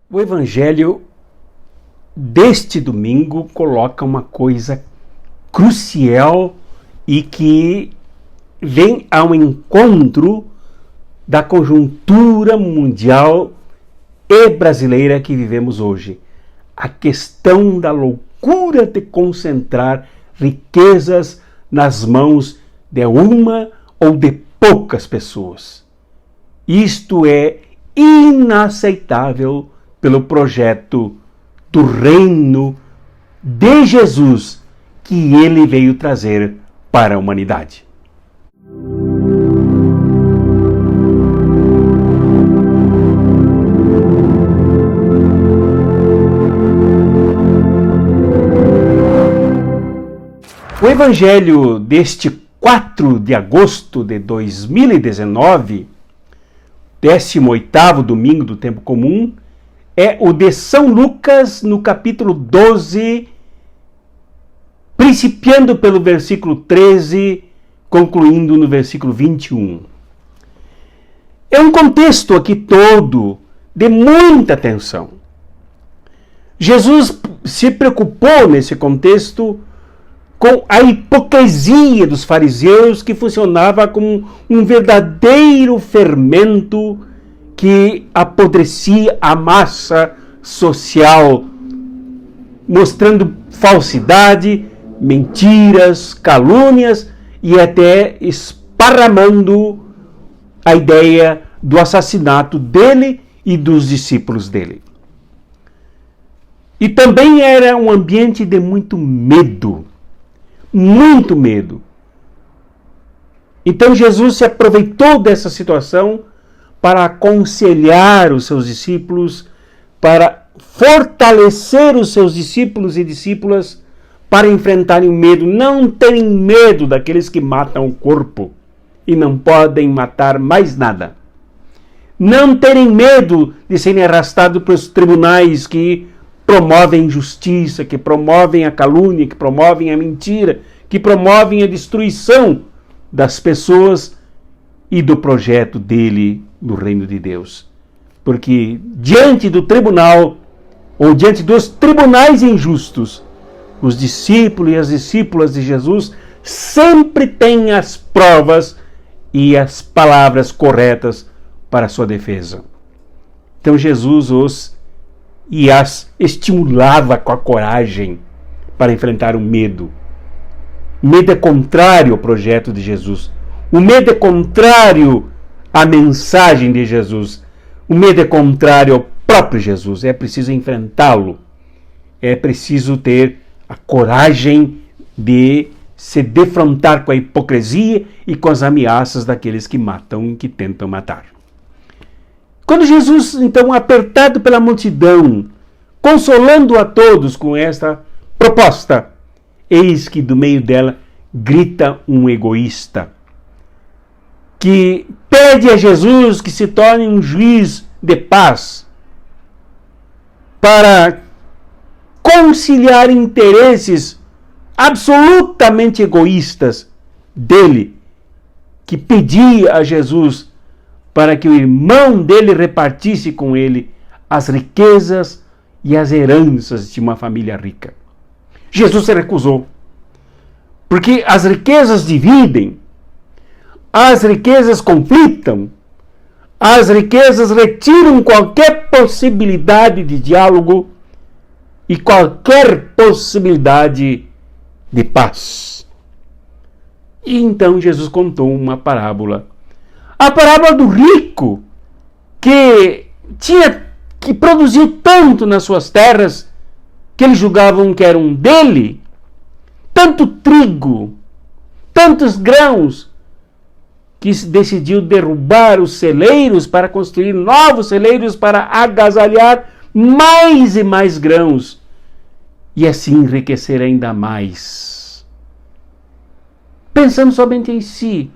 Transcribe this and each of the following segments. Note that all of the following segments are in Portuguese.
O Evangelho deste domingo coloca uma coisa crucial e que vem ao encontro da conjuntura mundial e brasileira que vivemos hoje. A questão da loucura de concentrar riquezas nas mãos de uma ou de poucas pessoas. Isto é inaceitável pelo projeto do reino de Jesus que ele veio trazer para a humanidade. O Evangelho deste 4 de agosto de 2019, 18º domingo do tempo comum, é o de São Lucas, no capítulo 12, principiando pelo versículo 13, concluindo no versículo 21. É um contexto aqui todo de muita atenção. Jesus se preocupou nesse contexto com a hipocrisia dos fariseus, que funcionava como um verdadeiro fermento que apodrecia a massa social, mostrando falsidade, mentiras, calúnias e até esparramando a ideia do assassinato dele e dos discípulos dele. E também era um ambiente de muito medo. Muito medo. Então Jesus se aproveitou dessa situação para aconselhar os seus discípulos, para fortalecer os seus discípulos e discípulas para enfrentarem o medo. Não terem medo daqueles que matam o corpo e não podem matar mais nada. Não terem medo de serem arrastados para os tribunais que promovem a injustiça, que promovem a calúnia, que promovem a mentira, que promovem a destruição das pessoas e do projeto dele no reino de Deus. Porque diante do tribunal, ou diante dos tribunais injustos, os discípulos e as discípulas de Jesus sempre têm as provas e as palavras corretas para a sua defesa. Então Jesus as estimulava com a coragem para enfrentar o medo. O medo é contrário ao projeto de Jesus. O medo é contrário à mensagem de Jesus. O medo é contrário ao próprio Jesus. É preciso enfrentá-lo. É preciso ter a coragem de se defrontar com a hipocrisia e com as ameaças daqueles que matam e que tentam matar. Quando Jesus, então, apertado pela multidão, consolando a todos com esta proposta, eis que do meio dela grita um egoísta, que pede a Jesus que se torne um juiz de paz para conciliar interesses absolutamente egoístas dele, que pedia a Jesus para que o irmão dele repartisse com ele as riquezas e as heranças de uma família rica. Jesus se recusou, porque as riquezas dividem, as riquezas conflitam, as riquezas retiram qualquer possibilidade de diálogo e qualquer possibilidade de paz. E então Jesus contou uma parábola. A parábola do rico que produziu tanto nas suas terras que eles julgavam que eram dele, tanto trigo, tantos grãos, que decidiu derrubar os celeiros para construir novos celeiros para agasalhar mais e mais grãos e assim enriquecer ainda mais. Pensando somente em si,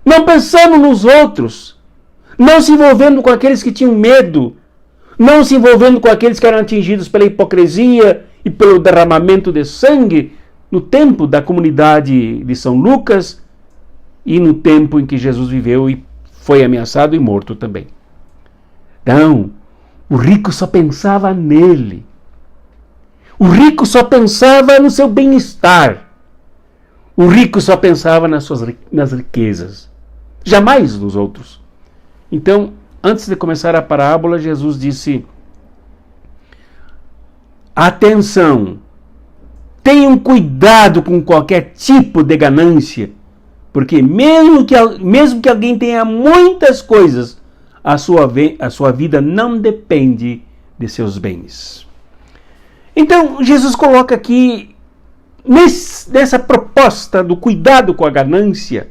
não pensando nos outros, não se envolvendo com aqueles que tinham medo, não se envolvendo com aqueles que eram atingidos pela hipocrisia e pelo derramamento de sangue no tempo da comunidade de São Lucas e no tempo em que Jesus viveu e foi ameaçado e morto também. Então, O rico só pensava nele. O rico só pensava no seu bem-estar. O rico só pensava nas riquezas. Jamais nos outros. Então, antes de começar a parábola, Jesus disse: atenção, tenham cuidado com qualquer tipo de ganância, porque mesmo que alguém tenha muitas coisas, a sua vida não depende de seus bens. Então, Jesus coloca aqui, nessa proposta do cuidado com a ganância,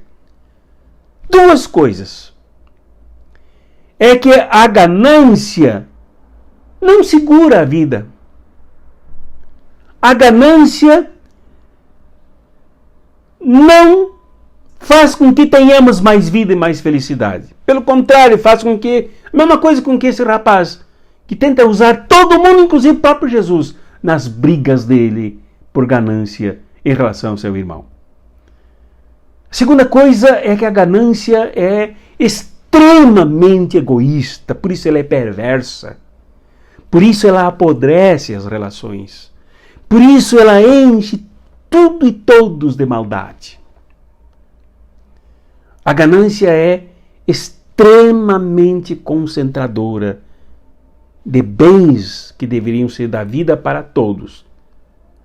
duas coisas. É que a ganância não segura a vida. A ganância não faz com que tenhamos mais vida e mais felicidade. Pelo contrário, faz com que, a mesma coisa com que esse rapaz, que tenta usar todo mundo, inclusive o próprio Jesus, nas brigas dele por ganância em relação ao seu irmão. A segunda coisa é que a ganância é extremamente egoísta, por isso ela é perversa, por isso ela apodrece as relações, por isso ela enche tudo e todos de maldade. A ganância é extremamente concentradora de bens que deveriam ser da vida para todos,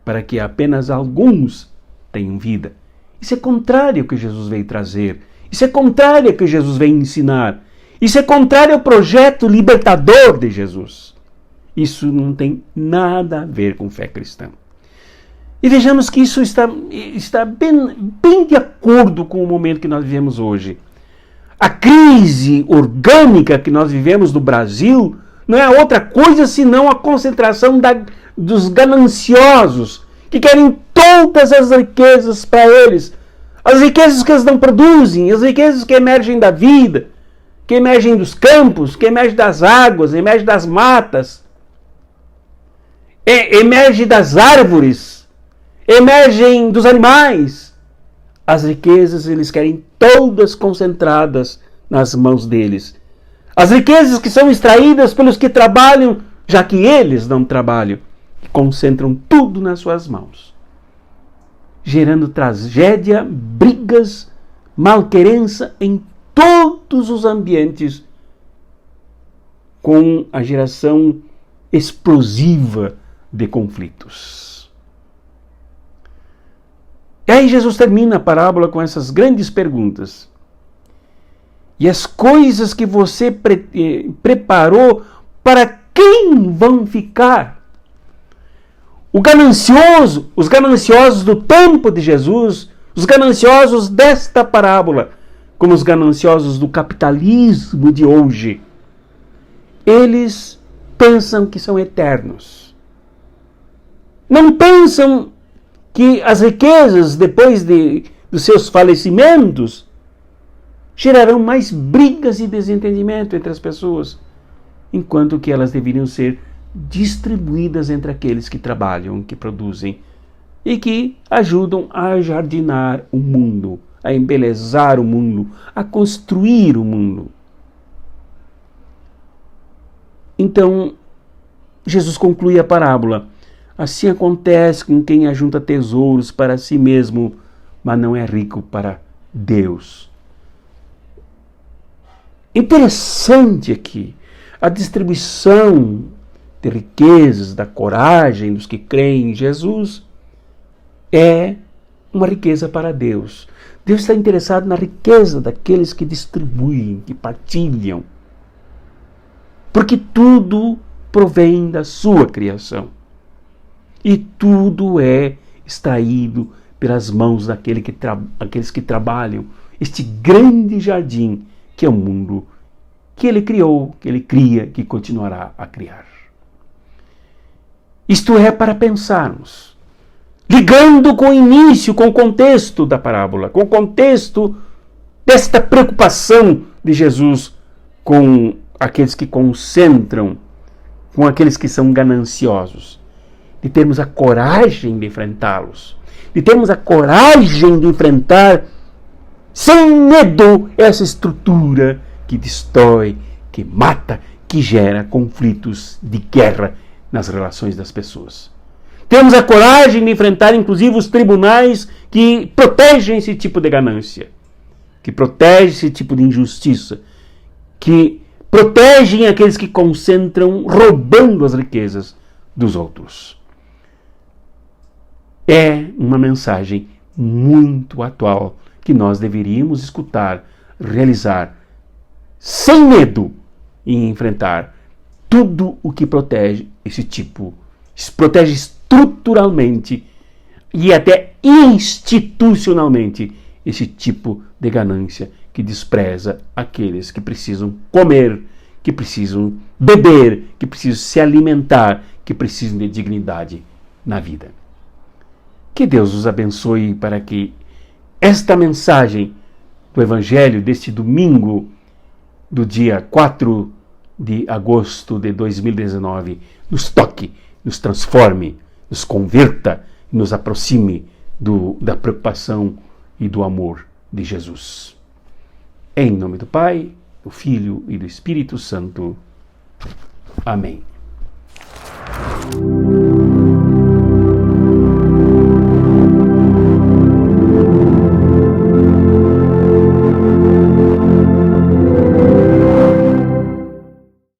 para que apenas alguns tenham vida. Isso é contrário ao que Jesus veio trazer. Isso é contrário ao que Jesus veio ensinar. Isso é contrário ao projeto libertador de Jesus. Isso não tem nada a ver com fé cristã. E vejamos que isso está bem de acordo com o momento que nós vivemos hoje. A crise orgânica que nós vivemos no Brasil não é outra coisa senão a concentração dos gananciosos, que querem todas as riquezas para eles. As riquezas que eles não produzem, as riquezas que emergem da vida, que emergem dos campos, que emergem das águas, emergem das matas, emergem das árvores, emergem dos animais. As riquezas eles querem todas concentradas nas mãos deles. As riquezas que são extraídas pelos que trabalham, já que eles não trabalham, concentram tudo nas suas mãos, gerando tragédia, brigas, malquerença em todos os ambientes, com a geração explosiva de conflitos. E aí Jesus termina a parábola com essas grandes perguntas. E as coisas que você preparou, para quem vão ficar? Os gananciosos do tempo de Jesus, os gananciosos desta parábola, como os gananciosos do capitalismo de hoje, eles pensam que são eternos. Não pensam que as riquezas, depois dos seus falecimentos, gerarão mais brigas e desentendimento entre as pessoas, enquanto que elas deveriam ser distribuídas entre aqueles que trabalham, que produzem e que ajudam a jardinar o mundo, a embelezar o mundo, a construir o mundo. Então, Jesus conclui a parábola. Assim acontece com quem ajunta tesouros para si mesmo, mas não é rico para Deus. Interessante aqui a distribuição de riquezas, da coragem dos que creem em Jesus, é uma riqueza para Deus. Deus está interessado na riqueza daqueles que distribuem, que partilham, porque tudo provém da sua criação e tudo é extraído pelas mãos daqueles que trabalham este grande jardim que é o mundo que ele criou, que ele cria, que continuará a criar. Isto é para pensarmos, ligando com o início, com o contexto da parábola, com o contexto desta preocupação de Jesus com aqueles que concentram, com aqueles que são gananciosos, de termos a coragem de enfrentá-los, de termos a coragem de enfrentar sem medo essa estrutura que destrói, que mata, que gera conflitos de guerra nas relações das pessoas. Temos a coragem de enfrentar, inclusive, os tribunais que protegem esse tipo de ganância, que protegem esse tipo de injustiça, que protegem aqueles que concentram roubando as riquezas dos outros. É uma mensagem muito atual que nós deveríamos escutar, realizar, sem medo, e enfrentar tudo o que protege esse tipo, protege estruturalmente e até institucionalmente esse tipo de ganância que despreza aqueles que precisam comer, que precisam beber, que precisam se alimentar, que precisam de dignidade na vida. Que Deus os abençoe para que esta mensagem do Evangelho deste domingo, do dia 4 de agosto de 2019, nos toque, nos transforme, nos converta e nos aproxime da preocupação e do amor de Jesus. Em nome do Pai, do Filho e do Espírito Santo. Amém.